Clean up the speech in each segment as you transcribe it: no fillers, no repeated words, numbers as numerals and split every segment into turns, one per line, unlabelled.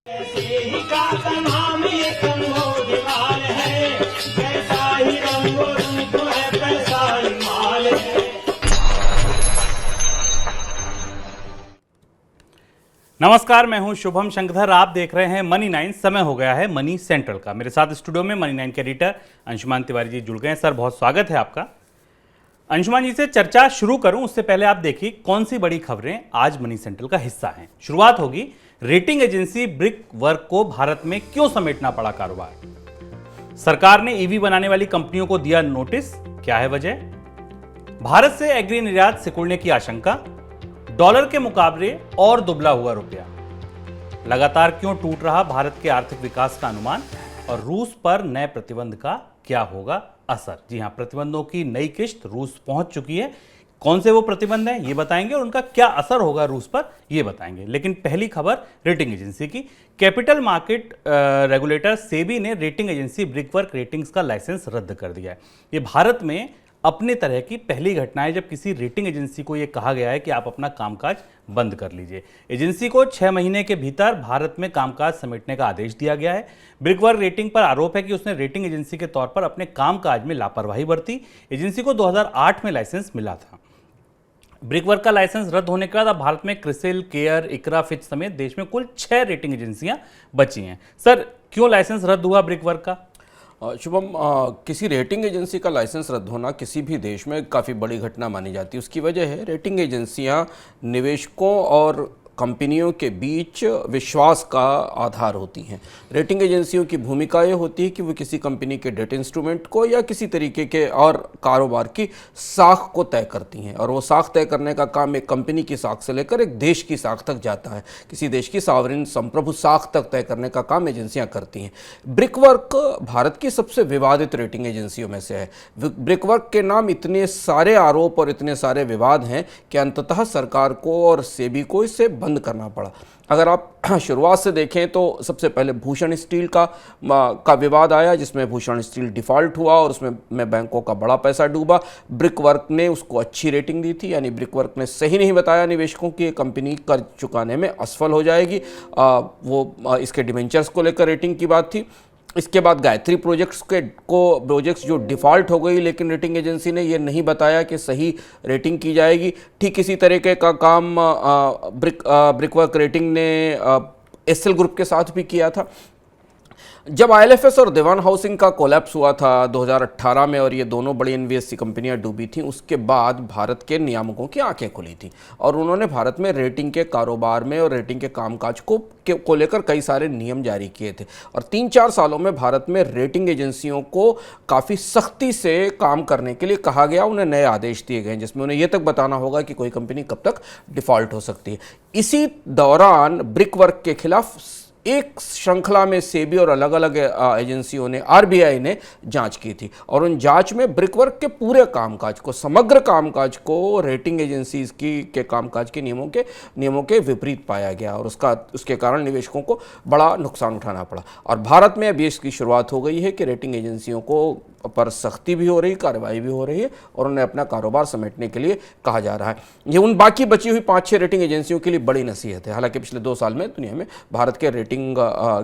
ही का नाम एक मोहवाल है, कैसा ही रंगो रूप है, कैसा ही माल है।
नमस्कार, मैं हूं शुभम शंकरधर। आप देख रहे हैं मनी 9। समय हो गया है मनी सेंट्रल का। मेरे साथ स्टूडियो में मनी 9 के एडिटर अंशुमान तिवारी जी जुड़ गए हैं। सर, बहुत स्वागत है आपका। अंशुमान जी से चर्चा शुरू करूं उससे पहले आप देखिए कौन सी बड़ी खबरें आज मनी सेंट्रल का हिस्सा हैं। शुरुआत होगी रेटिंग एजेंसी ब्रिक वर्क को भारत में क्यों समेटना पड़ा कारोबार। सरकार ने ईवी बनाने वाली कंपनियों को दिया नोटिस, क्या है वजह। भारत से एग्री निर्यात सिकुड़ने की आशंका, डॉलर के मुकाबले और दुबला हुआ रुपया, लगातार क्यों टूट रहा भारत के आर्थिक विकास का अनुमान, और रूस पर नए प्रतिबंध का क्या होगा असर। जी हां, प्रतिबंधों की नई किश्त रूस पहुंच चुकी है। कौन से वो प्रतिबंध हैं ये बताएंगे और उनका क्या असर होगा रूस पर ये बताएंगे। लेकिन पहली खबर रेटिंग एजेंसी की। कैपिटल मार्केट रेगुलेटर सेबी ने रेटिंग एजेंसी ब्रिकवर्क रेटिंग्स का लाइसेंस रद्द कर दिया है। ये भारत में अपने तरह की पहली घटना है जब किसी रेटिंग एजेंसी को यह कहा गया है कि आप अपना कामकाज बंद कर लीजिए। एजेंसी को 6 महीने के भीतर भारत में कामकाज समेटने का आदेश दिया गया है। ब्रिकवर्क रेटिंग पर आरोप है कि उसने रेटिंग एजेंसी के तौर पर अपने कामकाज में लापरवाही बरती। एजेंसी को 2008 में लाइसेंस मिला था। ब्रिकवर्क का लाइसेंस रद्द होने के बाद अब भारत में क्रिसिल, केयर, इकरा, फिच समेत देश में कुल 6 रेटिंग एजेंसियां बची हैं। सर, क्यों लाइसेंस रद्द हुआ ब्रिकवर्क का?
शुभम, किसी रेटिंग एजेंसी का लाइसेंस रद्द होना किसी भी देश में काफ़ी बड़ी घटना मानी जाती है। उसकी वजह है रेटिंग एजेंसियां निवेशकों और कंपनियों के बीच विश्वास का आधार होती हैं। रेटिंग एजेंसियों की भूमिका ये होती है कि वो किसी कंपनी के डेट इंस्ट्रूमेंट को या किसी तरीके के और कारोबार की साख को तय करती हैं, और वो साख तय करने का काम एक कंपनी की साख से लेकर एक देश की साख तक जाता है। किसी देश की सॉवरेन संप्रभु साख तक तय करने का काम एजेंसियां करती हैं। ब्रिकवर्क भारत की सबसे विवादित रेटिंग एजेंसियों में से है। ब्रिकवर्क के नाम इतने सारे आरोप और इतने सारे विवाद हैं कि अंततः सरकार को और सेबी को इससे बंद करना पड़ा। अगर आप शुरुआत से देखें तो सबसे पहले भूषण स्टील का विवाद आया, जिसमें भूषण स्टील डिफ़ॉल्ट हुआ और उसमें बैंकों का बड़ा पैसा डूबा। ब्रिकवर्क ने उसको अच्छी रेटिंग दी थी, यानी ब्रिकवर्क ने सही नहीं बताया निवेशकों की ये कंपनी कर्ज चुकाने में असफल हो जाएगी। वो इसके डिवेंचर्स को लेकर रेटिंग की बात थी। इसके बाद गायत्री प्रोजेक्ट्स जो डिफ़ॉल्ट हो गई, लेकिन रेटिंग एजेंसी ने ये नहीं बताया कि सही रेटिंग की जाएगी। ठीक इसी तरीके का काम ब्रिकवर्क रेटिंग ने एसएल ग्रुप के साथ भी किया था। जब आईएलएफएस और देवान हाउसिंग का कोलैप्स हुआ था 2018 में और ये दोनों बड़ी एनबीएफसी कंपनियां डूबी थीं, उसके बाद भारत के नियामकों की आंखें खुली थी और उन्होंने भारत में रेटिंग के कारोबार में और रेटिंग के कामकाज को लेकर कई सारे नियम जारी किए थे। और 3-4 सालों में भारत में रेटिंग एजेंसियों को काफ़ी सख्ती से काम करने के लिए कहा गया। उन्हें नए आदेश दिए गए जिसमें उन्हें यह तक बताना होगा कि कोई कंपनी कब तक डिफ़ॉल्ट हो सकती है। इसी दौरान ब्रिकवर्क के खिलाफ एक श्रृंखला में सेबी और अलग अलग एजेंसियों ने, आरबीआई ने जांच की थी, और उन जांच में ब्रिकवर्क के पूरे कामकाज को, समग्र कामकाज को रेटिंग एजेंसीज के कामकाज के नियमों के विपरीत पाया गया, और उसके कारण निवेशकों को बड़ा नुकसान उठाना पड़ा। और भारत में अभी इसकी शुरुआत हो गई है कि रेटिंग एजेंसियों को पर सख्ती भी हो रही, कार्रवाई भी हो रही है, और उन्हें अपना कारोबार समेटने के लिए कहा जा रहा है। ये उन बाकी बची हुई 5-6 रेटिंग एजेंसियों के लिए बड़ी नसीहत है। हालांकि पिछले 2 साल में दुनिया में भारत के रेटिंग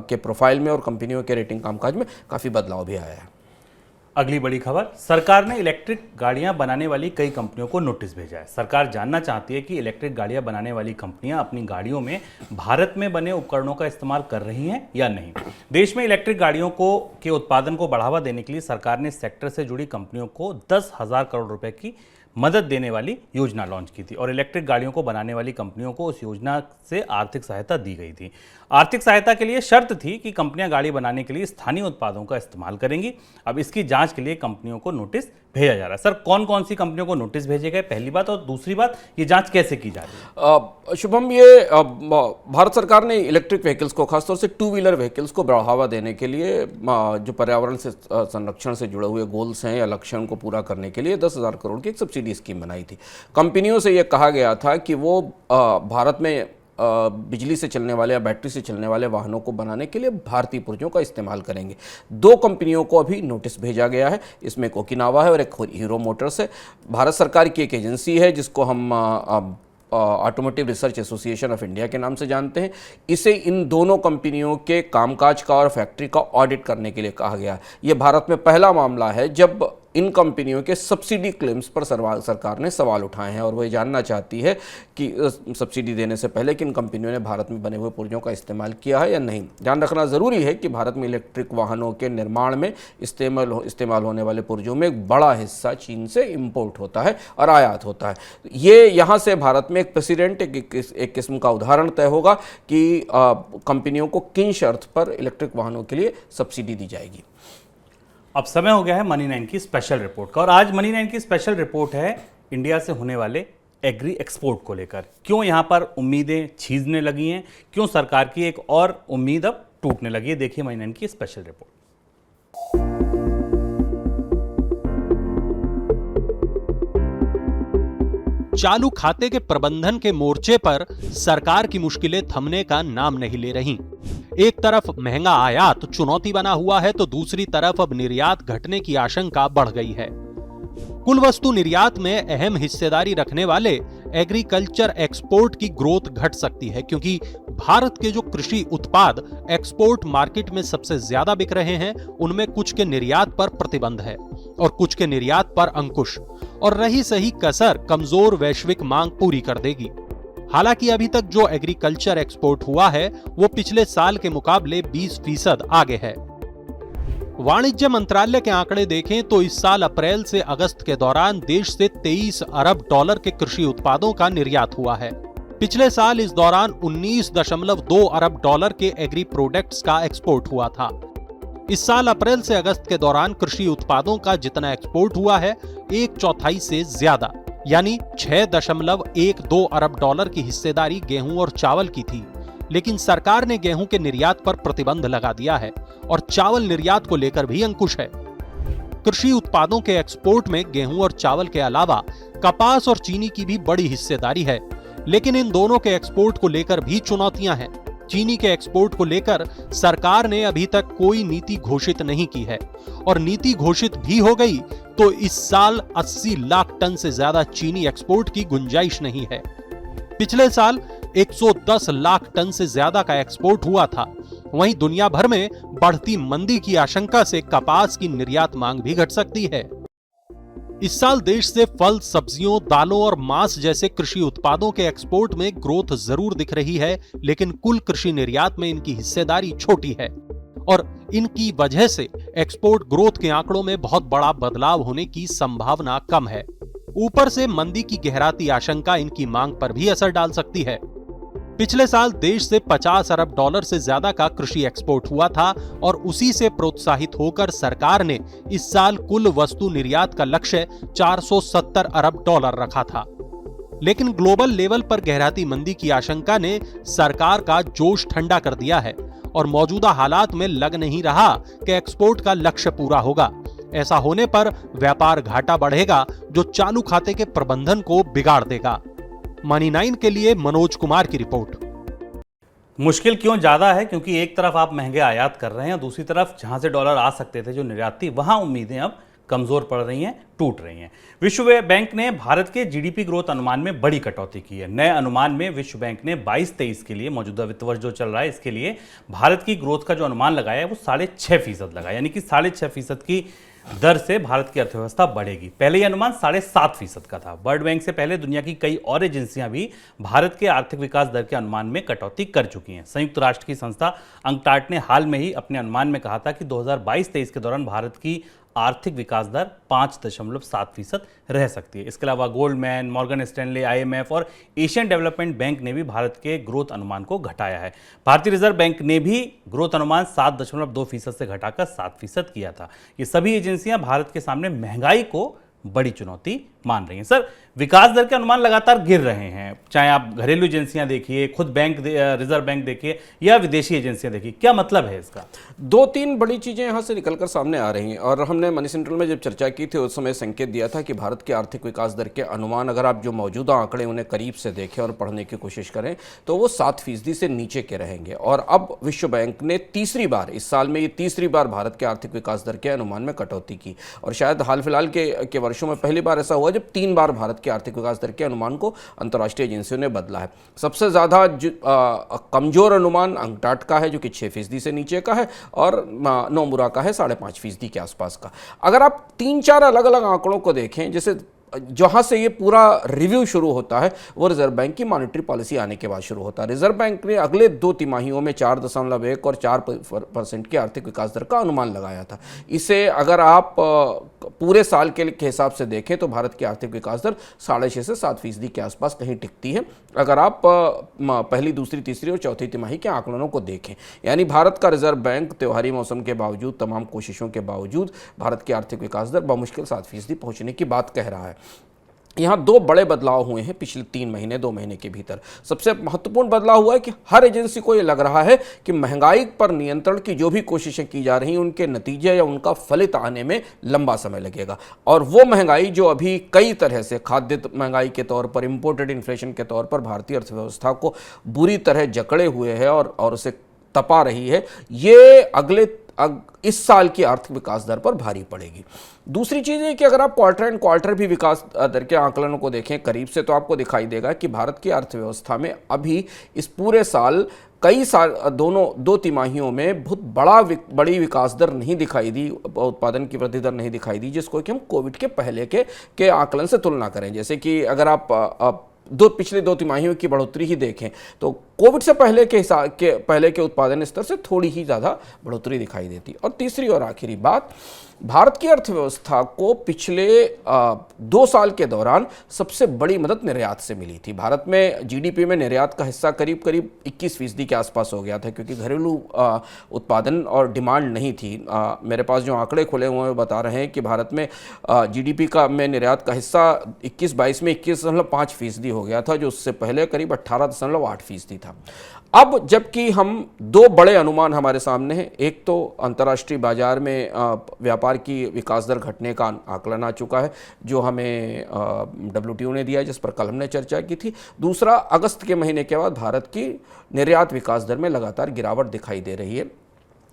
के प्रोफाइल में और कंपनियों के रेटिंग कामकाज में काफ़ी बदलाव भी आया है।
अगली बड़ी खबर, सरकार ने इलेक्ट्रिक गाड़ियां बनाने वाली कई कंपनियों को नोटिस भेजा है। सरकार जानना चाहती है कि इलेक्ट्रिक गाड़ियां बनाने वाली कंपनियां अपनी गाड़ियों में भारत में बने उपकरणों का इस्तेमाल कर रही हैं या नहीं। देश में इलेक्ट्रिक गाड़ियों के उत्पादन को बढ़ावा देने के लिए सरकार ने सेक्टर से जुड़ी कंपनियों को 10,000 करोड़ रुपए की मदद देने वाली योजना लॉन्च की थी, और इलेक्ट्रिक गाड़ियों को बनाने वाली कंपनियों को उस योजना से आर्थिक सहायता दी गई थी। आर्थिक सहायता के लिए शर्त थी कि कंपनियां गाड़ी बनाने के लिए स्थानीय उत्पादों का इस्तेमाल करेंगी। अब इसकी जांच के लिए कंपनियों को नोटिस भेजा जा रहा है। सर, कौन कौन सी कंपनियों को नोटिस भेजे गए, पहली बात, और दूसरी बात, ये जांच कैसे की जा रही है?
शुभम, ये भारत सरकार ने इलेक्ट्रिक व्हीकल्स को, खासतौर से 2 व्हीलर व्हीकल्स को बढ़ावा देने के लिए जो पर्यावरण से संरक्षण से जुड़े हुए गोल्स हैं या लक्ष्यों को पूरा करने के लिए 10,000 करोड़ की एक सब्सिडी स्कीम बनाई थी। कंपनियों से यह कहा गया था कि वो भारत में बिजली से चलने वाले या बैटरी से चलने वाले वाहनों को बनाने के लिए भारतीय पुर्जों का इस्तेमाल करेंगे। 2 कंपनियों को अभी नोटिस भेजा गया है, इसमें एक ओकिनावा है और एक हीरो मोटर्स है। भारत सरकार की एक एजेंसी है जिसको हम automotive research association of India के नाम से जानते हैं। इसे इन दोनों कंपनियों के कामकाज का और फैक्ट्री का ऑडिट करने के लिए कहा गया। ये भारत में पहला मामला है जब इन कंपनियों के सब्सिडी क्लेम्स पर सरकार ने सवाल उठाए हैं और वो ये जानना चाहती है कि सब्सिडी देने से पहले कि इन कंपनियों ने भारत में बने हुए पुर्जों का इस्तेमाल किया है या नहीं। ध्यान रखना ज़रूरी है कि भारत में इलेक्ट्रिक वाहनों के निर्माण में इस्तेमाल होने वाले पुर्जों में एक बड़ा हिस्सा चीन से इम्पोर्ट होता है और आयात होता है। ये यहाँ से भारत में एक प्रेसिडेंट, एक किस्म का उदाहरण तय होगा कि कंपनियों को किन शर्त पर इलेक्ट्रिक वाहनों के लिए सब्सिडी दी जाएगी।
अब समय हो गया है मनी 9 की स्पेशल रिपोर्ट का, और आज मनी 9 की स्पेशल रिपोर्ट है इंडिया से होने वाले एग्री एक्सपोर्ट को लेकर। क्यों यहां पर उम्मीदें छीजने लगी हैं, क्यों सरकार की एक और उम्मीद अब टूटने लगी है, देखिए मनी 9 की स्पेशल रिपोर्ट।
चालू खाते के प्रबंधन के मोर्चे पर सरकार की मुश्किलें थमने का नाम नहीं ले रही। एक तरफ महंगा आयात चुनौती बना हुआ है तो दूसरी तरफ अब निर्यात घटने की आशंका बढ़ गई है। कुल वस्तु निर्यात में अहम हिस्सेदारी रखने वाले एग्रीकल्चर एक्सपोर्ट की ग्रोथ घट सकती है, क्योंकि भारत के जो कृषि उत्पाद एक्सपोर्ट मार्केट में सबसे ज्यादा बिक रहे हैं उनमें कुछ के निर्यात पर प्रतिबंध है और कुछ के निर्यात पर अंकुश, और रही सही कसर कमजोर वैश्विक मांग पूरी कर देगी। हालांकि अभी तक जो एग्रीकल्चर एक्सपोर्ट हुआ है वो पिछले साल के मुकाबले 20% आगे है। वाणिज्य मंत्रालय के आंकड़े देखें तो इस साल अप्रैल से अगस्त के दौरान देश से 23 अरब डॉलर के कृषि उत्पादों का निर्यात हुआ है। पिछले साल इस दौरान 19.2 अरब डॉलर के एग्री प्रोडक्ट्स का एक्सपोर्ट हुआ था। इस साल अप्रैल से अगस्त के दौरान कृषि उत्पादों का जितना एक्सपोर्ट हुआ है 1/4 से ज्यादा, यानी 6.12 अरब डॉलर की हिस्सेदारी गेहूं और चावल की थी। लेकिन सरकार ने गेहूं के निर्यात पर प्रतिबंध लगा दिया है और चावल निर्यात को लेकर भी अंकुश है। कृषि उत्पादों के एक्सपोर्ट में गेहूं और चावल के अलावा कपास और चीनी की भी बड़ी हिस्सेदारी है, लेकिन इन दोनों के एक्सपोर्ट को लेकर भी चुनौतियां हैं। चीनी के एक्सपोर्ट को लेकर सरकार ने अभी तक कोई नीति घोषित नहीं की है, और नीति घोषित भी हो गई तो इस साल 80 लाख टन से ज्यादा चीनी एक्सपोर्ट की गुंजाइश नहीं है। पिछले साल 110 लाख टन से ज्यादा का एक्सपोर्ट हुआ था। वहीं दुनिया भर में बढ़ती मंदी की आशंका से कपास की निर्यात मांग भी घट सकती है। इस साल देश से फल, सब्जियों, दालों और मांस जैसे कृषि उत्पादों के एक्सपोर्ट में ग्रोथ जरूर दिख रही है, लेकिन कुल कृषि निर्यात में इनकी हिस्सेदारी छोटी है और इनकी वजह से एक्सपोर्ट ग्रोथ के आंकड़ों में बहुत बड़ा बदलाव होने की संभावना कम है। ऊपर से मंदी की गहराती आशंका इनकी मांग पर भी असर डाल सकती है। पिछले साल देश से 50 अरब डॉलर से ज्यादा का कृषि एक्सपोर्ट हुआ था और उसी से प्रोत्साहित होकर सरकार ने इस साल कुल वस्तु निर्यात का लक्ष्य 470 अरब डॉलर रखा था। लेकिन ग्लोबल लेवल पर गहराती मंदी की आशंका ने सरकार का जोश ठंडा कर दिया है और मौजूदा हालात में लग नहीं रहा कि एक्सपोर्ट का लक्ष्य पूरा होगा। ऐसा होने पर व्यापार घाटा बढ़ेगा जो चालू खाते के प्रबंधन को बिगाड़ देगा। मनी 9 के लिए मनोज कुमार की रिपोर्ट।
मुश्किल क्यों ज्यादा है? क्योंकि एक तरफ आप महंगे आयात कर रहे हैं और दूसरी तरफ जहां से डॉलर आ सकते थे जो निर्यात थी, वहां उम्मीदें अब कमजोर पड़ रही हैं, टूट रही हैं। विश्व बैंक ने भारत के जीडीपी ग्रोथ अनुमान में बड़ी कटौती की है। नए अनुमान में विश्व बैंक ने 22-23 के लिए, मौजूदा वित्त वर्ष जो चल रहा है इसके लिए भारत की ग्रोथ का जो अनुमान लगाया है वो 6.5% लगाया, यानी कि 6.5% की दर से भारत की अर्थव्यवस्था बढ़ेगी। पहले यह अनुमान 7.5% का था। वर्ल्ड बैंक से पहले दुनिया की कई और एजेंसियां भी भारत के आर्थिक विकास दर के अनुमान में कटौती कर चुकी हैं। संयुक्त राष्ट्र की संस्था अंकटाड ने हाल में ही अपने अनुमान में कहा था कि 2022-23 के दौरान भारत की आर्थिक विकास दर 5.7% रह सकती है। इसके अलावा गोल्डमैन, मॉर्गन स्टैनले, IMF और एशियन डेवलपमेंट बैंक ने भी भारत के ग्रोथ अनुमान को घटाया है। भारतीय रिजर्व बैंक ने भी ग्रोथ अनुमान 7.2% से घटाकर 7% किया था। ये सभी एजेंसियां भारत के सामने महंगाई को बड़ी चुनौती मान रही हैं। सर, विकास दर के अनुमान लगातार गिर रहे हैं, चाहे आप घरेलू एजेंसियां देखिए, खुद बैंक रिजर्व बैंक देखिए या विदेशी एजेंसियां देखिए, क्या मतलब है इसका?
2-3 बड़ी चीज़ें यहाँ से निकलकर सामने आ रही हैं और हमने मनी सेंट्रल में जब चर्चा की थी उस समय संकेत दिया था कि भारत के आर्थिक विकास दर के अनुमान, अगर आप जो मौजूदा आंकड़े उन्हें करीब से देखें और पढ़ने की कोशिश करें तो वो 7% से नीचे के रहेंगे। और अब विश्व बैंक ने तीसरी बार, इस साल में ये तीसरी बार भारत के आर्थिक विकास दर के अनुमान में कटौती की और शायद हाल फिलहाल के वर्षों में पहली बार ऐसा हुआ बावजूद 3 बार भारत के आर्थिक विकास दर के अनुमान को अंतर्राष्ट्रीय एजेंसियों ने बदला है। सबसे ज़्यादा कमज़ोर अनुमान अंकटाड का है जो कि 6% से नीचे का है, और नोमुरा का है 5.5% के आसपास का। अगर आप 3-4 अलग अलग आंकड़ों को देखें, जैसे जहां से ये पूरा रिव्यू शुरू होता है वो रिजर्व बैंक की मॉनेटरी पॉलिसी आने के बाद शुरू होता है। रिजर्व बैंक ने अगले 2 तिमाहियों में 4.1 और 4% के आर्थिक विकास दर का अनुमान लगाया था। इसे अगर आप पूरे साल के हिसाब से देखें तो भारत की आर्थिक विकास दर 6.5 से 7% के आसपास कहीं टिकती है, अगर आप पहली, दूसरी, तीसरी और चौथी तिमाही के आंकड़ों को देखें। यानी भारत का रिजर्व बैंक त्योहारी मौसम के बावजूद, तमाम कोशिशों के बावजूद भारत की आर्थिक विकास दर बमुश्किल 7% पहुंचने की बात कह रहा है। यहाँ 2 बड़े बदलाव हुए हैं पिछले 3 महीने 2 महीने के भीतर। सबसे महत्वपूर्ण बदलाव हुआ है कि हर एजेंसी को ये लग रहा है कि महंगाई पर नियंत्रण की जो भी कोशिशें की जा रही हैं उनके नतीजे या उनका फलित आने में लंबा समय लगेगा, और वो महंगाई जो अभी कई तरह से खाद्य महंगाई के तौर पर, इंपोर्टेड इन्फ्लेशन के तौर पर भारतीय अर्थव्यवस्था को बुरी तरह जकड़े हुए है और उसे तपा रही है, ये इस साल की आर्थिक विकास दर पर भारी पड़ेगी। दूसरी चीज़ है कि अगर आप क्वार्टर एंड क्वार्टर भी विकास दर के आंकलनों को देखें करीब से, तो आपको दिखाई देगा कि भारत की अर्थव्यवस्था में अभी इस पूरे साल कई साल दो तिमाहियों में बहुत बड़ी विकास दर नहीं दिखाई दी, उत्पादन की वृद्धि दर नहीं दिखाई दी, जिसको कि हम कोविड के पहले के आंकलन से तुलना करें। जैसे कि अगर आप पिछले 2 तिमाहियों की बढ़ोतरी ही देखें तो कोविड से पहले के उत्पादन स्तर से थोड़ी ही ज़्यादा बढ़ोतरी दिखाई देती। और तीसरी और आखिरी बात, भारत की अर्थव्यवस्था को पिछले 2 साल के दौरान सबसे बड़ी मदद निर्यात से मिली थी। भारत में जीडीपी में निर्यात का हिस्सा करीब 21% के आसपास हो गया था, क्योंकि घरेलू उत्पादन और डिमांड नहीं थी। मेरे पास जो आंकड़े खुले हुए हैं बता रहे हैं कि भारत में जीडीपी में निर्यात का हिस्सा 21-22 में 21.5% हो गया था, जो उससे पहले करीब 18.8% था। अब जबकि हम 2 बड़े अनुमान हमारे सामने हैं, एक तो अंतर्राष्ट्रीय बाजार में व्यापार की विकास दर घटने का आकलन आ चुका है जो हमें WTO ने दिया है, जिस पर कल हमने चर्चा की थी। दूसरा, अगस्त के महीने के बाद भारत की निर्यात विकास दर में लगातार गिरावट दिखाई दे रही है,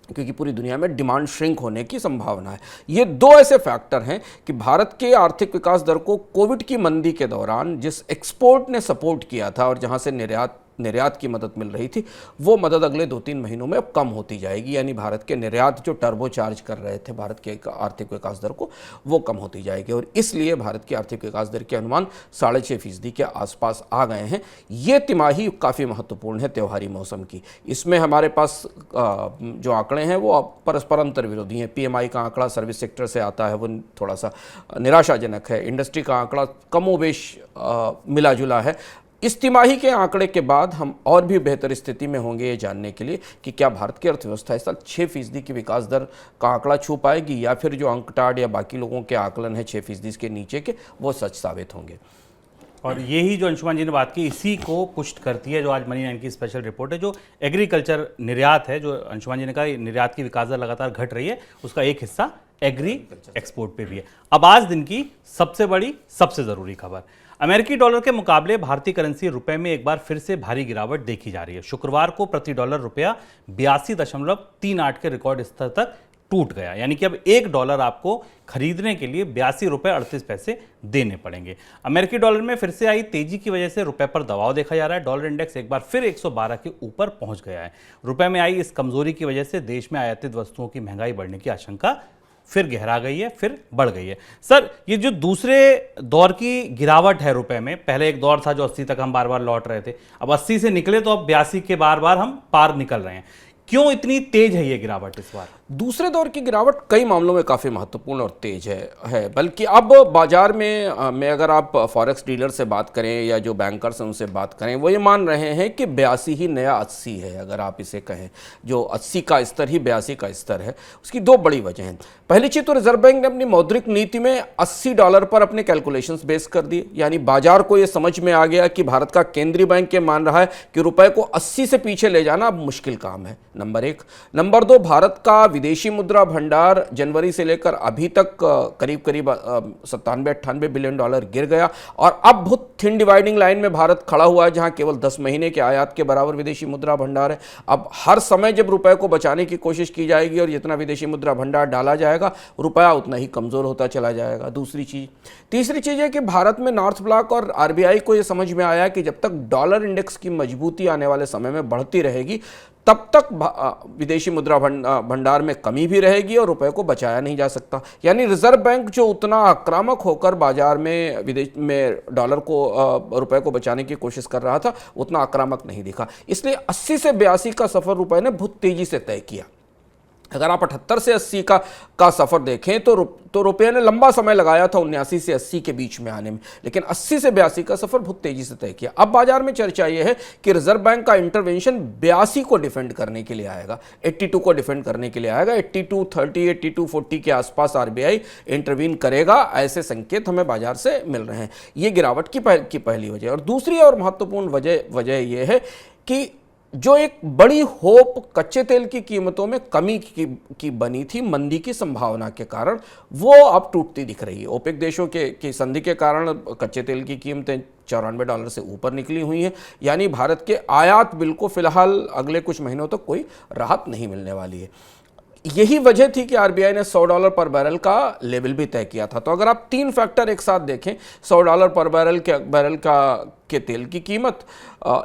क्योंकि पूरी दुनिया में डिमांड श्रिंक होने की संभावना है। ये 2 ऐसे फैक्टर हैं कि भारत के आर्थिक विकास दर को कोविड की मंदी के दौरान जिस एक्सपोर्ट ने सपोर्ट किया था और जहां से निर्यात की मदद मिल रही थी, वो मदद अगले 2-3 महीनों में अब कम होती जाएगी। यानी भारत के निर्यात जो टर्बो चार्ज कर रहे थे भारत के आर्थिक विकास दर को, वो कम होती जाएगी, और इसलिए भारत की आर्थिक विकास दर के अनुमान 6.5% के आसपास आ गए हैं। ये तिमाही काफ़ी महत्वपूर्ण है त्योहारी मौसम की। इसमें हमारे पास जो आंकड़े हैं वो परस्पर अंतर विरोधी हैं। PMI का आंकड़ा सर्विस सेक्टर से आता है, वो थोड़ा सा निराशाजनक है। इंडस्ट्री का आंकड़ा कमोबेश मिला जुला है। इस तिमाही के आंकड़े के बाद हम और भी बेहतर स्थिति में होंगे ये जानने के लिए कि क्या भारत की अर्थव्यवस्था इस साल 6% की विकास दर का आंकड़ा छू पाएगी, या फिर जो अंकटाड या बाकी लोगों के आकलन है 6% के नीचे के, वो सच साबित होंगे।
और यही जो अंशुमान जी ने बात की, इसी को पुष्ट करती है जो आज मनी 9 की स्पेशल रिपोर्ट है, जो एग्रीकल्चर निर्यात है, जो अंशुमान जी ने कहा निर्यात की विकास दर लगातार घट रही है, उसका एक हिस्सा एग्री एक्सपोर्ट पे भी है। अब आज दिन की सबसे बड़ी, सबसे ज़रूरी खबर, अमेरिकी डॉलर के मुकाबले भारतीय करेंसी रुपए में एक बार फिर से भारी गिरावट देखी जा रही है। शुक्रवार को प्रति डॉलर रुपया 82.38 के रिकॉर्ड स्तर तक टूट गया, यानी कि अब $1 आपको खरीदने के लिए 82 रुपये 38 पैसे देने पड़ेंगे। अमेरिकी डॉलर में फिर से आई तेजी की वजह से रुपए पर दबाव देखा जा रहा है। डॉलर इंडेक्स एक बार फिर 112 के ऊपर पहुंच गया है। रुपए में आई इस कमजोरी की वजह से देश में आयातित वस्तुओं की महंगाई बढ़ने की आशंका फिर गहरा गई है, फिर बढ़ गई है। सर, ये जो दूसरे दौर की गिरावट है रुपए में, पहले एक दौर था जो 80 तक हम बार बार लौट रहे थे, अब 80 से निकले तो अब 82 के बार बार हम पार निकल रहे हैं। क्यों इतनी तेज है ये गिरावट इस बार?
दूसरे दौर की गिरावट कई मामलों में काफ़ी महत्वपूर्ण और तेज है। बल्कि अब बाजार में अगर आप फॉरेक्स डीलर से बात करें या जो बैंकर्स हैं उनसे बात करें, वो ये मान रहे हैं कि 82 ही नया 80 है। अगर आप इसे कहें, जो 80 का स्तर ही 82 का स्तर है, उसकी 2 बड़ी वजह हैं। पहली चीज़ तो रिजर्व बैंक ने अपनी मौद्रिक नीति में $80 पर अपने कैलकुलेशंस बेस कर दिए। यानी बाजार को ये समझ में आ गया कि भारत का केंद्रीय बैंक ये मान रहा है कि रुपए को 80 से पीछे ले जाना अब मुश्किल काम है। नंबर 1। नंबर 2, भारत का विदेशी मुद्रा भंडार जनवरी से लेकर अभी तक करीब करीब 97-98 बिलियन डॉलर गिर गया और अब बहुत थिन डिवाइडिंग लाइन में भारत खड़ा हुआ है, जहां केवल 10 महीने के आयात के बराबर विदेशी मुद्रा भंडार है। अब हर समय जब रुपए को बचाने की कोशिश की जाएगी और जितना विदेशी मुद्रा भंडार डाला जाएगा, रुपया उतना ही कमजोर होता चला जाएगा। दूसरी चीज, तीसरी चीज है कि भारत में नॉर्थ ब्लॉक और आरबीआई को यह समझ में आया कि जब तक डॉलर इंडेक्स की मजबूती आने वाले समय में बढ़ती रहेगी, तब तक विदेशी मुद्रा भंडार में कमी भी रहेगी और रुपए को बचाया नहीं जा सकता। यानी रिजर्व बैंक जो उतना आक्रामक होकर बाजार में विदेश में डॉलर को रुपए को बचाने की कोशिश कर रहा था, उतना आक्रामक नहीं दिखा। इसलिए 80 से 82 का सफर रुपए ने बहुत तेजी से तय किया। अगर आप 78 से 80 का सफर देखें तो रुपये ने लंबा समय लगाया था 79 से 80 के बीच में आने में, लेकिन 80 से 82 का सफर बहुत तेजी से तय किया। अब बाजार में चर्चा यह है कि रिजर्व बैंक का इंटरवेंशन 82 को डिफेंड करने के लिए आएगा, 82 को डिफेंड करने के लिए आएगा। 82.30 82.40 के आसपास आरबीआई इंटरवीन करेगा, ऐसे संकेत हमें बाजार से मिल रहे हैं। ये गिरावट की पहली वजह। और दूसरी और महत्वपूर्ण वजह यह है कि जो एक बड़ी होप कच्चे तेल की कीमतों में कमी की बनी थी मंदी की संभावना के कारण, वो अब टूटती दिख रही है। ओपेक देशों की संधि के कारण कच्चे तेल की कीमतें $94 से ऊपर निकली हुई हैं। यानी भारत के आयात बिल को फिलहाल अगले कुछ महीनों तक कोई राहत नहीं मिलने वाली है। यही वजह थी कि आरबीआई ने $100 पर बैरल का लेवल भी तय किया था। तो अगर आप तीन फैक्टर एक साथ देखें, $100 पर बैरल के तेल की कीमत,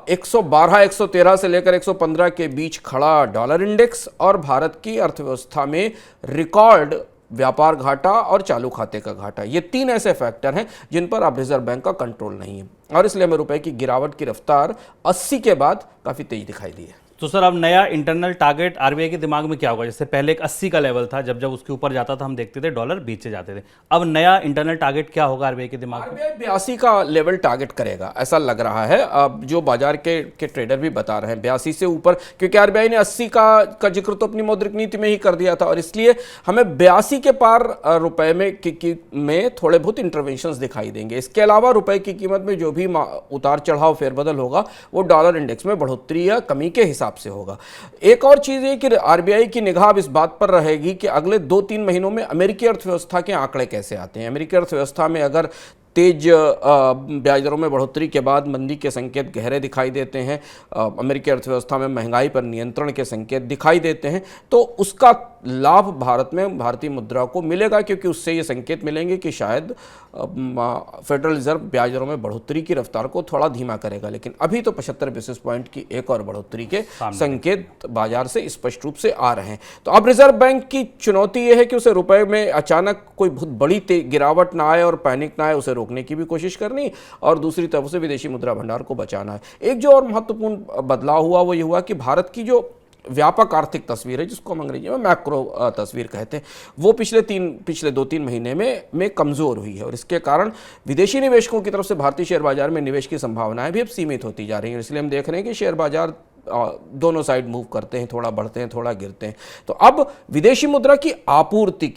112 113 से लेकर 115 के बीच खड़ा डॉलर इंडेक्स और भारत की अर्थव्यवस्था में रिकॉर्ड व्यापार घाटा और चालू खाते का घाटा, ये तीन ऐसे फैक्टर हैं जिन पर अब रिजर्व बैंक का कंट्रोल नहीं है और इसलिए हमें रुपए की गिरावट की रफ्तार 80 के बाद काफ़ी तेज दिखाई दी है।
तो सर, अब नया इंटरनल टारगेट आरबीआई के दिमाग में क्या होगा? जैसे पहले एक 80 का लेवल था, जब उसके ऊपर जाता था हम देखते थे डॉलर बीच जाते थे। अब नया इंटरनल टारगेट क्या होगा आरबीआई के दिमाग में?
आरबीआई 82 का लेवल टारगेट करेगा, ऐसा लग रहा है। अब जो बाजार के ट्रेडर भी बता रहे हैं 82 से ऊपर, क्योंकि आरबीआई ने 80 का जिक्र तो अपनी मौद्रिक नीति में ही कर दिया था और इसलिए हमें 82 के पार रुपए में थोड़े बहुत इंटरवेंशंस दिखाई देंगे। इसके अलावा रुपए की कीमत में जो भी उतार चढ़ाव फेरबदल होगा वो डॉलर इंडेक्स में बढ़ोतरी या कमी के हिसाब से होगा। एक और चीज है कि आरबीआई की निगाह इस बात पर रहेगी कि अगले 2-3 महीनों में अमेरिकी अर्थव्यवस्था के आंकड़े कैसे आते हैं। अमेरिकी अर्थव्यवस्था में अगर तेज ब्याज दरों में बढ़ोतरी के बाद मंदी के संकेत गहरे दिखाई देते हैं, अमेरिकी अर्थव्यवस्था में महंगाई पर नियंत्रण के संकेत दिखाई देते हैं, तो उसका लाभ भारत में भारतीय मुद्रा को मिलेगा, क्योंकि उससे ये संकेत मिलेंगे कि शायद फेडरल रिजर्व ब्याज दरों में बढ़ोतरी की रफ्तार को थोड़ा धीमा करेगा। लेकिन अभी तो 75 बेसिस पॉइंट की एक और बढ़ोतरी के संकेत बाजार से स्पष्ट रूप से आ रहे हैं। तो अब रिजर्व बैंक की चुनौती यह है कि उसे रुपए में अचानक कोई बहुत बड़ी गिरावट ना आए और पैनिक ना आए, उसे रोकने की भी कोशिश करनी और दूसरी तरफ से विदेशी मुद्रा भंडार को बचाना है। एक जो और महत्वपूर्ण बदलाव हुआ वो ये हुआ कि भारत की जो व्यापक आर्थिक तस्वीर है, जिसको हम अंग्रेजी में मैक्रो तस्वीर कहते हैं, वो पिछले 2-3 महीने में कमज़ोर हुई है और इसके कारण विदेशी निवेशकों की तरफ से भारतीय शेयर बाजार में निवेश की संभावनाएं भी अब सीमित होती जा रही हैं। इसलिए हम देख रहे हैं कि शेयर बाजार दोनों साइड मूव करते हैं, थोड़ा बढ़ते हैं थोड़ा गिरते हैं। तो अब विदेशी मुद्रा की आपूर्ति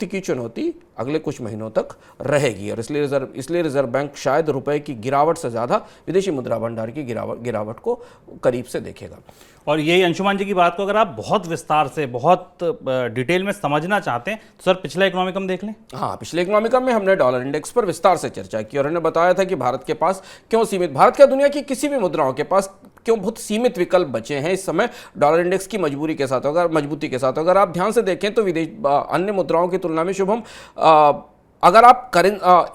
की चुनौती अगले कुछ महीनों तक रहेगी और इसलिए रिजर्व बैंक शायद रुपए की गिरावट से ज़्यादा विदेशी मुद्रा भंडार की गिरावट को करीब से देखेगा।
और यही अंशुमान जी की बात को अगर आप बहुत विस्तार से बहुत डिटेल में समझना चाहते हैं तो सर पिछला इकोनॉमिकम देख लें।
हाँ, पिछले इकोनॉमिकम में हमने डॉलर इंडेक्स पर विस्तार से चर्चा की और हमने बताया था कि भारत के पास भारत का दुनिया की किसी भी मुद्राओं के पास क्यों बहुत सीमित विकल्प बचे हैं इस समय डॉलर इंडेक्स की मजबूती के साथ। अगर आप ध्यान से देखें तो अन्य मुद्राओं की तुलना में शुभम, अगर आप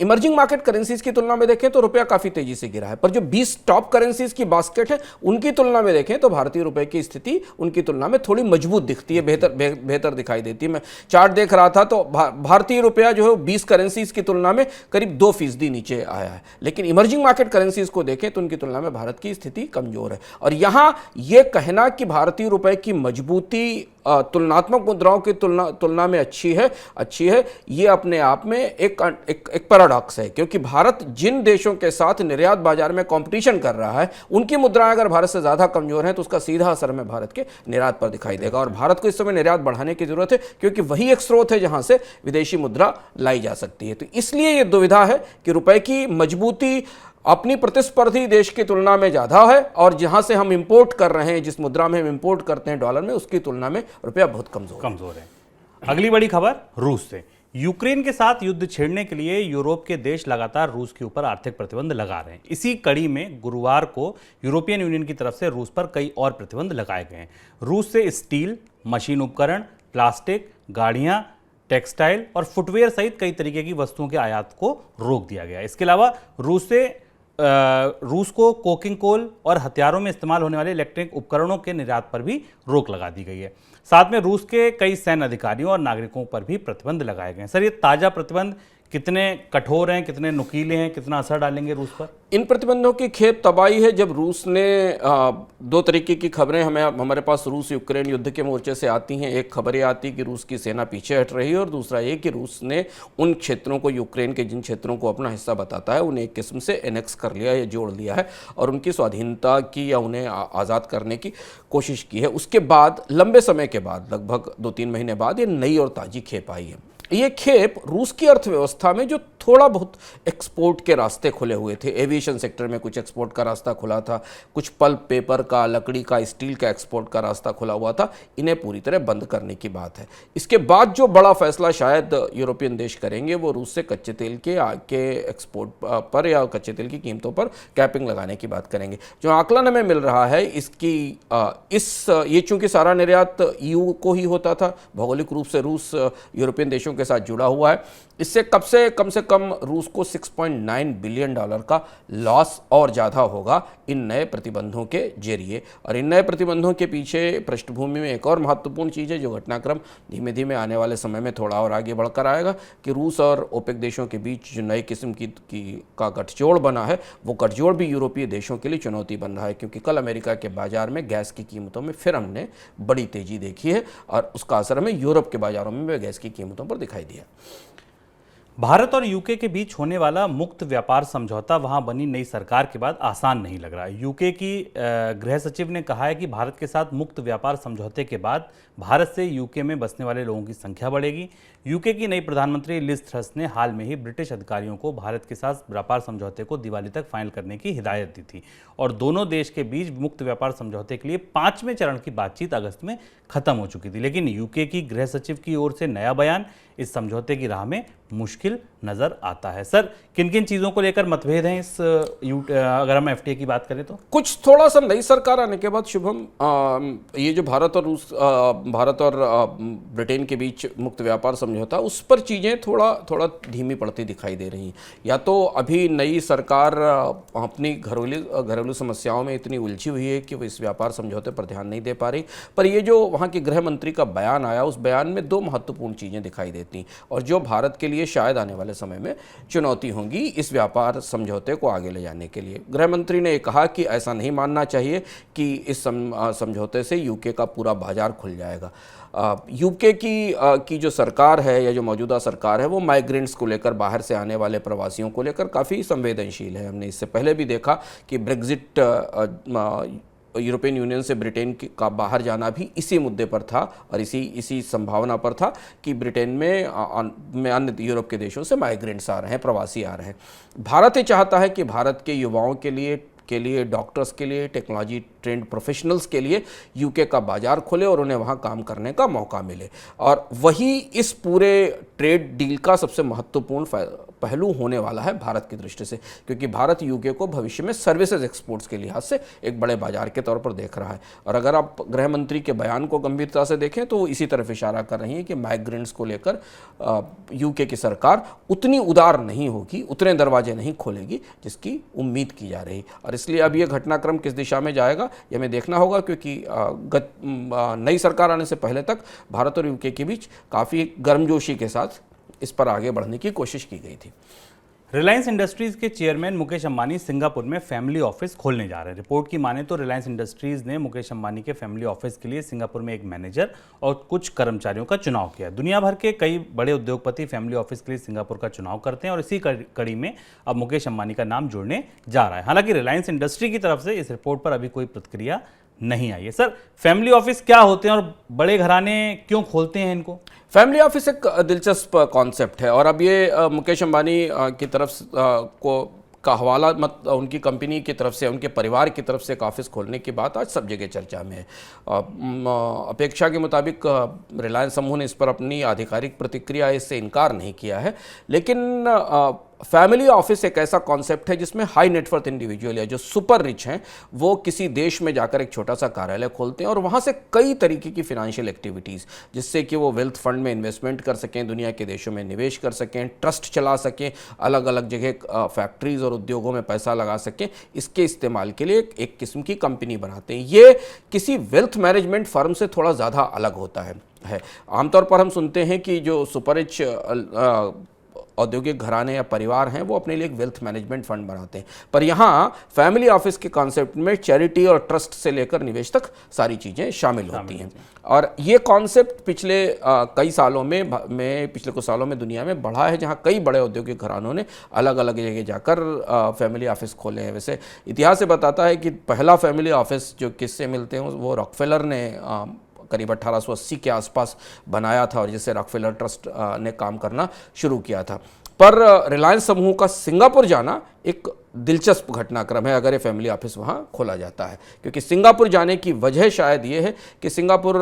इमर्जिंग मार्केट करेंसीज की तुलना में देखें तो रुपया काफी तेजी से गिरा है, पर जो 20 टॉप करेंसीज की बास्केट है उनकी तुलना में देखें तो भारतीय रुपए की स्थिति उनकी तुलना में थोड़ी मजबूत दिखती है, बेहतर दिखाई देती है। मैं चार्ट देख रहा था तो भारतीय रुपया जो है 20 करेंसीज की तुलना में करीब 2% नीचे आया है, लेकिन इमर्जिंग मार्केट करेंसीज को देखें तो उनकी तुलना में भारत की स्थिति कमजोर है। और यहां यह कहना कि भारतीय रुपए की मजबूती तुलनात्मक मुद्राओं की तुलना में अच्छी है, ये अपने आप में एक पैराडॉक्स है, क्योंकि भारत जिन देशों के साथ निर्यात बाजार में कंपटीशन कर रहा है उनकी मुद्राएं अगर भारत से ज़्यादा कमजोर हैं तो उसका सीधा असर हमें भारत के निर्यात पर दिखाई देगा। और भारत को इस समय निर्यात बढ़ाने की जरूरत है, क्योंकि वही एक स्रोत है जहां से विदेशी मुद्रा लाई जा सकती है। तो इसलिए यह दुविधा है कि रुपए की मजबूती अपनी प्रतिस्पर्धी देश की तुलना में ज्यादा है, और जहां से हम इंपोर्ट कर रहे हैं, जिस मुद्रा में हम इंपोर्ट करते हैं डॉलर में, उसकी तुलना में रुपया बहुत कमजोर
है। अगली बड़ी खबर रूस से। यूक्रेन के साथ युद्ध छेड़ने के लिए यूरोप के देश लगातार रूस के ऊपर आर्थिक प्रतिबंध लगा रहे हैं। इसी कड़ी में गुरुवार को यूरोपियन यूनियन की तरफ से रूस पर कई और प्रतिबंध लगाए गए हैं। रूस से स्टील, मशीन उपकरण, प्लास्टिक, गाड़ियां, टेक्सटाइल और फुटवेयर सहित कई तरीके की वस्तुओं के आयात को रोक दिया गया। इसके अलावा रूस को कोकिंग कोल और हथियारों में इस्तेमाल होने वाले इलेक्ट्रॉनिक उपकरणों के निर्यात पर भी रोक लगा दी गई है। साथ में रूस के कई सैन्य अधिकारियों और नागरिकों पर भी प्रतिबंध लगाए गए हैं। सर, ये ताजा प्रतिबंध कितने कठोर हैं, कितने नुकीले हैं, कितना असर डालेंगे रूस पर?
इन प्रतिबंधों की खेप तबाही है जब रूस ने दो तरीके की खबरें हमारे पास रूस यूक्रेन युद्ध के मोर्चे से आती हैं। एक खबर ये आती है कि रूस की सेना पीछे हट रही है, और दूसरा ये कि रूस ने उन क्षेत्रों को, यूक्रेन के जिन क्षेत्रों को अपना हिस्सा बताता है, उन्हें एक किस्म से एनेक्स कर लिया है, जोड़ लिया है और उनकी स्वाधीनता की या उन्हें आज़ाद करने की कोशिश की है। उसके बाद लंबे समय के बाद, लगभग 2-3 महीने बाद, ये नई और ताज़ी खेप आई है। ये खेप रूस की अर्थव्यवस्था में जो थोड़ा बहुत एक्सपोर्ट के रास्ते खुले हुए थे, एविएशन सेक्टर में कुछ एक्सपोर्ट का रास्ता खुला था, कुछ पल्प पेपर का, लकड़ी का, स्टील का एक्सपोर्ट का रास्ता खुला हुआ था, इन्हें पूरी तरह बंद करने की बात है। इसके बाद जो बड़ा फैसला शायद यूरोपियन देश करेंगे वो रूस से कच्चे तेल के एक्सपोर्ट पर या कच्चे तेल की कीमतों पर कैपिंग लगाने की बात करेंगे। जो आकलन हमें मिल रहा है ये चूंकि सारा निर्यात ईयू को ही होता था, भौगोलिक रूप से रूस यूरोपियन देशों के साथ जुड़ा हुआ है, इससे कम से कम रूस को $6.9 बिलियन का लॉस और ज़्यादा होगा इन नए प्रतिबंधों के जरिए। और इन नए प्रतिबंधों के पीछे पृष्ठभूमि में एक और महत्वपूर्ण चीज़ है, जो घटनाक्रम धीमे धीमे आने वाले समय में थोड़ा और आगे बढ़कर आएगा, कि रूस और ओपेक देशों के बीच जो नए किस्म का गठजोड़ बना है, वो गठजोड़ भी यूरोपीय देशों के लिए चुनौती बन रहा है, क्योंकि कल अमेरिका के बाजार में गैस की कीमतों में फिर हमने बड़ी तेज़ी देखी है, और उसका असर हमें यूरोप के बाजारों में भी गैस की कीमतों पर दिखाई दिया।
भारत और यूके के बीच होने वाला मुक्त व्यापार समझौता वहां बनी नई सरकार के बाद आसान नहीं लग रहा है। यूके की गृह सचिव ने कहा है कि भारत के साथ मुक्त व्यापार समझौते के बाद भारत से यूके में बसने वाले लोगों की संख्या बढ़ेगी। यूके की नई प्रधानमंत्री लिज ट्रस ने हाल में ही ब्रिटिश अधिकारियों को भारत के साथ व्यापार समझौते को दिवाली तक फाइनल करने की हिदायत दी थी, और दोनों देश के बीच मुक्त व्यापार समझौते के लिए 5वें चरण की बातचीत अगस्त में खत्म हो चुकी थी। लेकिन यूके की गृह सचिव की ओर से नया बयान इस समझौते की राह में मुश्किल नजर आता है। सर, किन किन चीजों को लेकर मतभेद हैं अगर हम एफटीए की बात करें तो?
कुछ थोड़ा सा नई सरकार आने के बाद शुभम, ये जो भारत और ब्रिटेन के बीच मुक्त व्यापार समझौता, उस पर चीज़ें थोड़ा धीमी पड़ती दिखाई दे रही हैं। या तो अभी नई सरकार अपनी घरेलू समस्याओं में इतनी उलझी हुई है कि वो इस व्यापार समझौते पर ध्यान नहीं दे पा रही, पर ये जो वहाँ के गृह मंत्री का बयान आया, उस बयान में 2 महत्वपूर्ण चीज़ें दिखाई देती और जो भारत के लिए शायद आने वाले समय में चुनौती होंगी इस व्यापार समझौते को आगे ले जाने के लिए। गृह मंत्री ने कहा कि ऐसा नहीं मानना चाहिए कि इस समझौते से यूके का पूरा बाजार खुल जाएगा। यूके की जो सरकार है या जो मौजूदा सरकार है, वो माइग्रेंट्स को लेकर, बाहर से आने वाले प्रवासियों को लेकर काफ़ी संवेदनशील है। हमने इससे पहले भी देखा कि ब्रेग्जिट, यूरोपियन यूनियन से ब्रिटेन का बाहर जाना भी इसी मुद्दे पर था और इसी संभावना पर था कि ब्रिटेन में अन्य यूरोप के देशों से माइग्रेंट्स आ रहे हैं, प्रवासी आ रहे हैं। भारत ये चाहता है कि भारत के युवाओं के लिए, डॉक्टर्स के लिए, टेक्नोलॉजी ट्रेंड प्रोफेशनल्स के लिए यूके का बाजार खुले और उन्हें वहाँ काम करने का मौका मिले, और वही इस पूरे ट्रेड डील का सबसे महत्वपूर्ण पहलू होने वाला है भारत की दृष्टि से, क्योंकि भारत यूके को भविष्य में सर्विसेज एक्सपोर्ट्स के लिहाज से एक बड़े बाजार के तौर पर देख रहा है। और अगर आप गृह मंत्री के बयान को गंभीरता से देखें तो इसी तरफ इशारा कर रही है कि माइग्रेंट्स को लेकर यूके की सरकार उतनी उदार नहीं होगी, उतने दरवाजे नहीं खोलेगी जिसकी उम्मीद की जा रही। और इसलिए अब यह घटनाक्रम किस दिशा में जाएगा ये हमें देखना होगा, क्योंकि नई सरकार आने से पहले तक भारत और यूके के बीच काफ़ी गर्मजोशी के साथ इस पर आगे बढ़ने की कोशिश की गई थी।
रिलायंस इंडस्ट्रीज के चेयरमैन मुकेश अंबानी सिंगापुर में फैमिली ऑफिस खोलने जा रहे हैं। रिपोर्ट की माने तो रिलायंस इंडस्ट्रीज ने मुकेश अंबानी के फैमिली ऑफिस के लिए सिंगापुर में एक मैनेजर और कुछ कर्मचारियों का चुनाव किया। दुनिया भर के कई बड़े उद्योगपति फैमिली ऑफिस के लिए सिंगापुर का चुनाव करते हैं और इसी कड़ी में अब मुकेश अंबानी का नाम जुड़ने जा रहा है। हालांकि रिलायंस इंडस्ट्री की तरफ से इस रिपोर्ट पर अभी कोई प्रतिक्रिया नहीं आई है। सर, फैमिली ऑफिस क्या होते हैं और बड़े घराने क्यों खोलते हैं इनको?
फैमिली ऑफिस एक दिलचस्प कॉन्सेप्ट है और अब ये मुकेश अंबानी की तरफ का हवाला मत उनकी कंपनी की तरफ से, उनके परिवार की तरफ से एक ऑफिस खोलने की बात आज सब जगह चर्चा में है। अपेक्षा के मुताबिक रिलायंस समूह ने इस पर अपनी आधिकारिक प्रतिक्रिया इससे इनकार नहीं किया है, लेकिन फैमिली ऑफिस एक ऐसा कॉन्सेप्ट है जिसमें हाई नेटवर्थ इंडिविजुअल या जो सुपर रिच हैं वो किसी देश में जाकर एक छोटा सा कार्यालय खोलते हैं और वहाँ से कई तरीके की फिनेंशियल एक्टिविटीज़, जिससे कि वो वेल्थ फंड में इन्वेस्टमेंट कर सकें, दुनिया के देशों में निवेश कर सकें, ट्रस्ट चला सकें, अलग अलग जगह फैक्ट्रीज़ और उद्योगों में पैसा लगा सकें, इसके इस्तेमाल के लिए एक किस्म की कंपनी बनाते हैं। ये किसी वेल्थ मैनेजमेंट फर्म से थोड़ा ज़्यादा अलग होता है। आमतौर पर हम सुनते हैं कि जो सुपर रिच औद्योगिक घराने या परिवार हैं वो अपने लिए एक वेल्थ मैनेजमेंट फंड बनाते हैं, पर यहाँ फैमिली ऑफिस के कॉन्सेप्ट में चैरिटी और ट्रस्ट से लेकर निवेश तक सारी चीज़ें शामिल होती हैं। और ये कॉन्सेप्ट पिछले कुछ सालों में दुनिया में बढ़ा है, जहाँ कई बड़े औद्योगिक घरानों ने अलग अलग जगह जाकर फैमिली ऑफिस खोले हैं। वैसे इतिहास से बताता है कि पहला फैमिली ऑफिस जो किससे मिलते हैं वो रॉकफेलर ने करीब 1880 के आसपास बनाया था और जिससे रॉकफेलर ट्रस्ट ने काम करना शुरू किया था। पर रिलायंस समूह का सिंगापुर जाना एक दिलचस्प घटनाक्रम है अगर ये फैमिली ऑफिस वहाँ खोला जाता है, क्योंकि सिंगापुर जाने की वजह शायद ये है कि सिंगापुर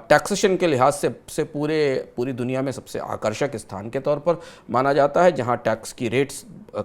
टैक्सेशन के लिहाज से पूरी दुनिया में सबसे आकर्षक स्थान के तौर पर माना जाता है, जहाँ टैक्स की रेट्स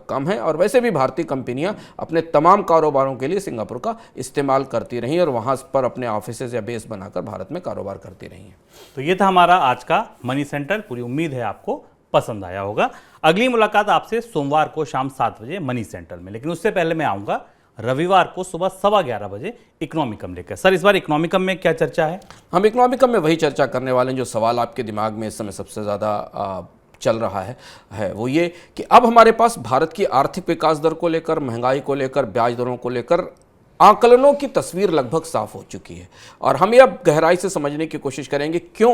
कम है और वैसे भी भारतीय कंपनियां अपने तमाम कारोबारों के लिए सिंगापुर का इस्तेमाल करती रही और वहाँ पर अपने ऑफिसेज या बेस बनाकर भारत में कारोबार करती रही हैं।
तो ये था हमारा आज का मनी सेंटर। पूरी उम्मीद है आपको पसंद आया होगा। अगली मुलाकात आपसे सोमवार को शाम 7 बजे मनी सेंटर में, लेकिन उससे पहले मैं आऊँगा रविवार को सुबह 11:15 बजे इकोनॉमिकम लेकर। सर, इस बार इकोनॉमिकम में क्या चर्चा है?
हम इकोनॉमिकम में वही चर्चा करने वाले हैं जो सवाल आपके दिमाग में इस समय सबसे ज़्यादा चल रहा है वो ये कि अब हमारे पास भारत की आर्थिक विकास दर को लेकर, महंगाई को लेकर, ब्याज दरों को लेकर आकलनों की तस्वीर लगभग साफ हो चुकी है और हम ये अब गहराई से समझने की कोशिश करेंगे क्यों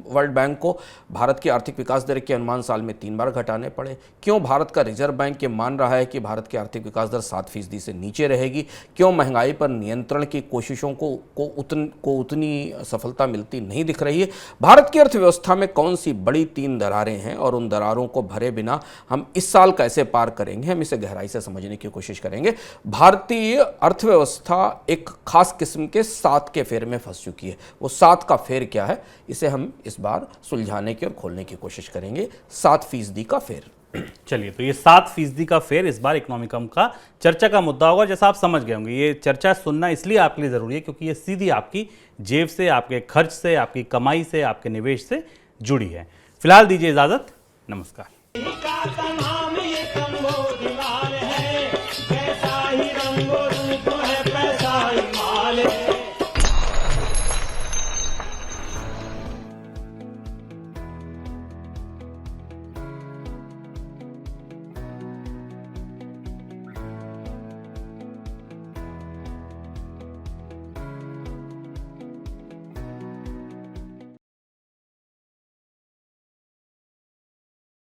वर्ल्ड बैंक को भारत की आर्थिक विकास दर के अनुमान साल में 3 बार घटाने पड़े, क्यों भारत का रिजर्व बैंक ये मान रहा है कि भारत की आर्थिक विकास दर 7% से नीचे रहेगी, क्यों महंगाई पर नियंत्रण की कोशिशों को उतनी सफलता मिलती नहीं दिख रही है, भारत की अर्थव्यवस्था में कौन सी बड़ी 3 दरारें हैं और उन दरारों को भरे बिना हम इस साल कैसे पार करेंगे, हम इसे गहराई से समझने की कोशिश करेंगे। भारतीय अर्थव्यवस्था एक खास किस्म के 7 के फेर में फंस चुकी है। वो 7 का फेर क्या है, इसे हम इस बार सुलझाने की और खोलने की कोशिश करेंगे। 7% का फेर।
चलिए, तो ये 7% का फेर इस बार इकोनॉमिकम का चर्चा का मुद्दा होगा। जैसा आप समझ गए होंगे, ये चर्चा सुनना इसलिए आपके लिए जरूरी है क्योंकि ये सीधी आपकी जेब से, आपके खर्च से, आपकी कमाई से, आपके निवेश से जुड़ी है। फिलहाल दीजिए इजाजत। नमस्कार।